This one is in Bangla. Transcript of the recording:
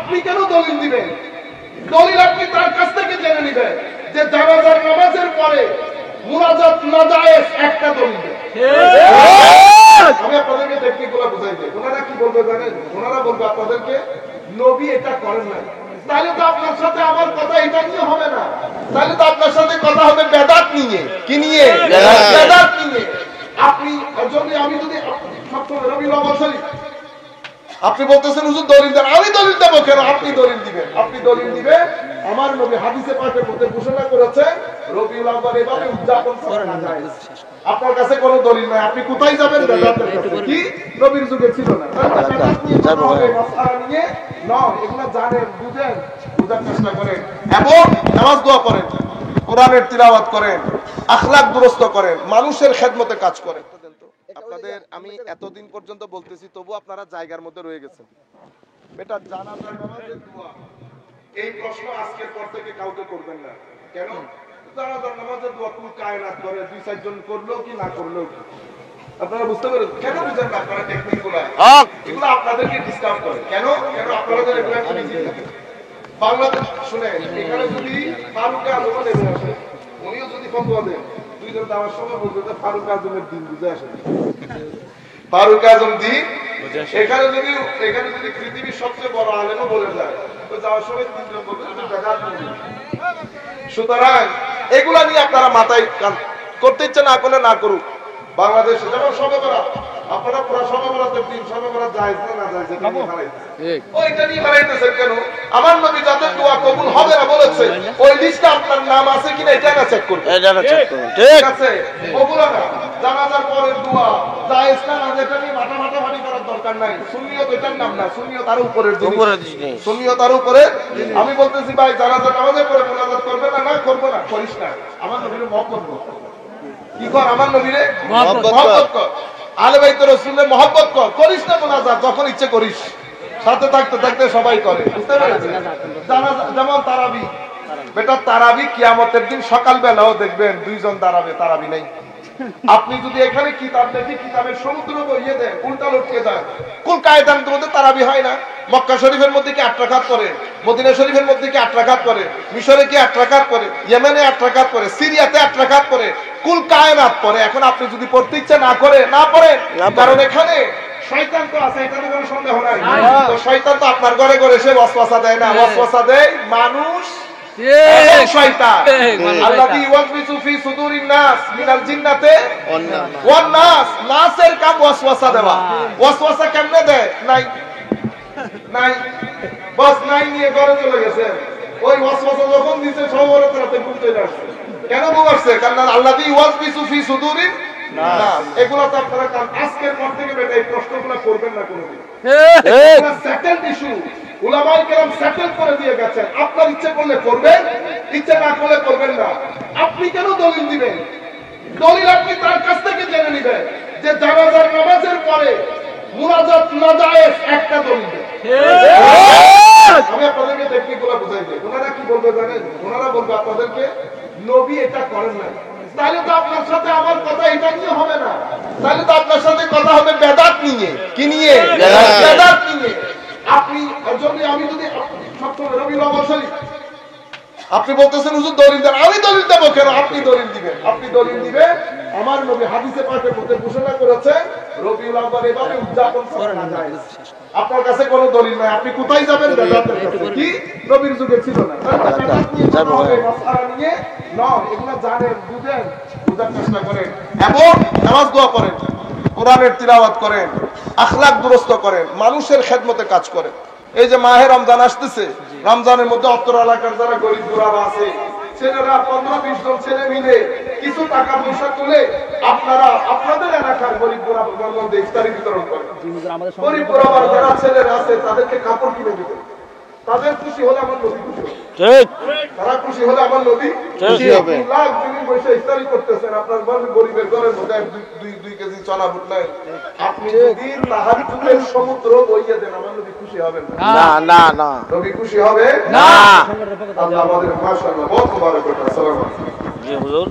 আপনি কেন দলিল দিবেন? দলিল আপনি তার কাছ থেকে জেনে নেবেন যে জানাজার নামাজের পরে মুনাজাত নাজায়েজ, একটা দলিল দেন। আমি আপনাদেরকে টেকনিকগুলো বুঝাই দিই। ওনারা কি বলবে জানেন? ওনারা বলবে আপনাদেরকে নবী এটা করেন নাই। তাহলে তো আপনার সাথে আমার কথা এটা নিয়ে হবে না, তাহলে তো আপনার সাথে কথা হবে বেদাত নিয়ে। কি নিয়ে? বেদাত নিয়ে। আপনি যদি আমি যদি রবিউল আউয়াল শরীফ আপনি বলতেছেন হুজুর দলিল দেন, আমি দলিল দেবো কেন? আপনি দলিল দিবেন। আপনি দলিল দিবেন আমার নবী হাদিসে পাকের মধ্যে ঘোষণা করেছেন রবিউল আউয়াল এভাবে উদযাপন করা যায়। আপনার কাছে কোনো দলিল নাই, আপনি কোথায় যাবেন? বেদাতের কাছে। কি নবীর যুগে ছিল না? বেদাত নিয়ে কথা হবে, মাসআলা নিয়ে নয়। এগুলো জানেন, বুঝেন, বুঝার চেষ্টা করেন এবং নামাজ দোয়া করেন, কোরআনের তিলাওয়াত করেন, আখলাক দুরস্ত করেন, মানুষের খেদমতে কাজ করেন। আপনাদের আমি এতদিন পর্যন্ত বলতেছি, তবু আপনারা জায়গার মধ্যে রয়ে গেছেন। বেটা জানাজার নামাজের দোয়া, এই প্রশ্ন আজকের পর থেকে কাউকে করবেন না। কেন? জানাজার নামাজের দোয়া কুল কায়নাত করে, দুই চারজন করলো কি না করলো কি, আপনারা বুঝতে পারেন? কেন বুঝেন না আপনারা টেকনিকগুলো? এগুলো আপনাদেরকে ডিস্টার্ব করে। কেন? কেন আপনারা বাংলাদেশ শুনে এখানে যদি ফারুক আজম নেমে আসে, উনিও যদি ফতোয়া দেন, দুইজন যাওয়ার সময় বলতে ফারুক আজমের দিন বুঝে আসে। ফারুক আজম দিন এখানে যদি পৃথিবীর সবচেয়ে বড় আলেমও বলে যায়, তো যাওয়ার সময় তিনজন বলবে সুতরাং এগুলা নিয়ে আপনারা মাথায় করতে ইচ্ছে না করলে না করুক। বাংলাদেশে যেমন সবে বরাত, আপনারা পুরো সবে বরাতের দিন সবে বরাত জায়েজ না জায়েজ এটা নিয়ে হারাইতেছেন। ওইটা নিয়ে হারাইতেছেন কেন? আমার নবী যাদের দোয়া কবুল হবে না বলেছে, ওই লিস্টে আপনার নাম আছে কিনা এটা না চেক করুন। ঠিক আছে? ওগুলো না, জানাজার পরের দোয়া জায়েজ না জায়েজ এটা নিয়ে মাটামাটি করার দরকার নাই। সুন্নিয়ত এটার নাম না, সুন্নিয়ত আর উপরের জিনিস, সুন্নিয়ত আর উপরে। আমি বলতেছি ভাই, জানাজার নামাজের পরে মুনাজাত করবে না? না করবো না, করিস না। আমার নবীর মহব্বত করবো। কি কর? আমার নবীরে মহব্বত কর, আলে বাইত রাসূলের মহব্বত কর। করিস না মুনাজাত, যখন ইচ্ছে করিস, সাথে থাকতে থাকতে সবাই করে। বুঝতে পেরেছেন? যেমন তারাবি, বেটা তারাবি কিয়ামতের দিন সকালবেলাও দেখবেন দুইজন দাঁড়াবে, তারাবি নাই। আপনি যদি এখানে কিতাব দেখি, কিতাবের সমুদ্র বইয়ে দেন, উল্টা লটকে দেন, কোন কায়দার মধ্যে তারাবি হয় না? মক্কা শরীফের মধ্যে কি 8 রাকাত করে? মদিনা শরীফের মধ্যে কি 8 রাকাত করে? মিশরে কি 8 রাকাত করে? ইয়েমেনে 8 রাকাত করে? সিরিয়াতে 8 রাকাত করে? কুল কায়নাত পড়ে। এখন আপনি যদি পড়তে ইচ্ছা না করে না পড়েন, কারণ এখানে শয়তান তো আছে, এটাতে কোনো সন্দেহ নাই। তো শয়তান তো আপনার ঘরে ঘরে এসে ওয়াসওয়াসা দেয় না? ওয়াসওয়াসা দেয় মানুষ, শয়তান। আল্লাযী ইউওয়াসওয়িসু ফি সুদুরিন নাস মিনাল জিন্নাতি ওয়ান নাস। নাসের কাম ওয়াসওয়াসা দেওয়া। ওয়াসওয়াসা কেমনে দেয়? নাই বস নাই নিয়ে ঘরে চলে গেছে। ওই ওয়াসওয়াসা যখন দিতে সবরে রাতে ঘুম চলে আসছে। কেন ঘুম আসছে? কারণ আল্লাযী ইউওয়াসওয়িসু ফি সুদুরিন নাস। এগুলো তো আপনারা আজকের পর থেকে বেটা এই প্রশ্নগুলো করবেন না কোনোদিন। এটা সেটেলড ইস্যু, উলামায়ে কেরাম সেটেল করে দিয়ে গেছেন। আপনার ইচ্ছে করলে করবেন, ইচ্ছে না করলে করবেন না। আপনি কেন দলিল দিবেন? দলিল আপনি তার কাছ থেকে জেনে নেবেন যে জানাজার নামাজের পরে মুনাজাত নাজায়েজ, একটা দলিল দেন। আমি আপনাদেরকে টেকনিকগুলো বুঝাই দিই। ওনারা কি বলবে জানেন? ওনারা বলবে আপনাদেরকে নবী এটা করেন নাই। তাহলে তো আপনার সাথে আমার কথা এটা নিয়ে হবে না, তাহলে তো আপনার সাথে কথা হবে বেদাত নিয়ে। কি নিয়ে? বেদাত নিয়ে। আপনি যদি আমি যদি রবিউল আউয়াল শরীফ আপনি বলতেছেন হুজুর দলিল দেন, আমি দলিল দেবো কেন? আপনি দলিল দিবেন। আপনি দলিল দিবেন আমার নবী হাদিসে পাকের মধ্যে ঘোষণা করেছেন রবিউল আউয়াল এভাবে উদযাপন করা যায়। আপনার কাছে কোনো দলিল নাই, আপনি কোথায় যাবেন? বেদাতের কাছে। কি নবীর যুগে ছিল না? বেদাত নিয়ে কথা হবে, মাসআলা নিয়ে নয়। এগুলো জানেন, বুঝেন, বুঝার চেষ্টা করেন এবং নামাজ দোয়া করেন, কোরআনের তিলাওয়াত করেন, আখলাক দুরস্ত করেন, মানুষের খেদমতে কাজ করেন। এই যে মাহে রমজান আসতেছে, রমজানের মধ্যে অত্র এলাকার যারা গরিব গুরাবা আছে, ছেলেরা 15-20 জন ছেলে মিলে কিছু টাকা পয়সা তুলে আপনারা আপনাদের এলাকার গরিব গুরাবার মধ্যে ইফতারি বিতরণ করেন। গরিব গুরাবার যারা ছেলেরা আছে তাদেরকে কাপড় কিনে দিবেন। তাদের খুশি হলে আমার নবী খুশি হবে। ঠিক, তারা খুশি হলে আমার নবী খুশি হবে। লাখ দিন বসে ইফতারি করতেছেন, আপনার গরিবের ঘরের মধ্যে 2 কেজি চনা বুট নাই, আপনি যদি তাহাজ্জুদের সমুদ্র বইয়ে দেন, আমার নবী খুশি হবেন না? না না, নবী খুশি হবে না। আল্লাহ আমাদের মাশাআল্লাহ বহুত মুবারক করুন। আসসালামু আলাইকুম। জি হুজুর।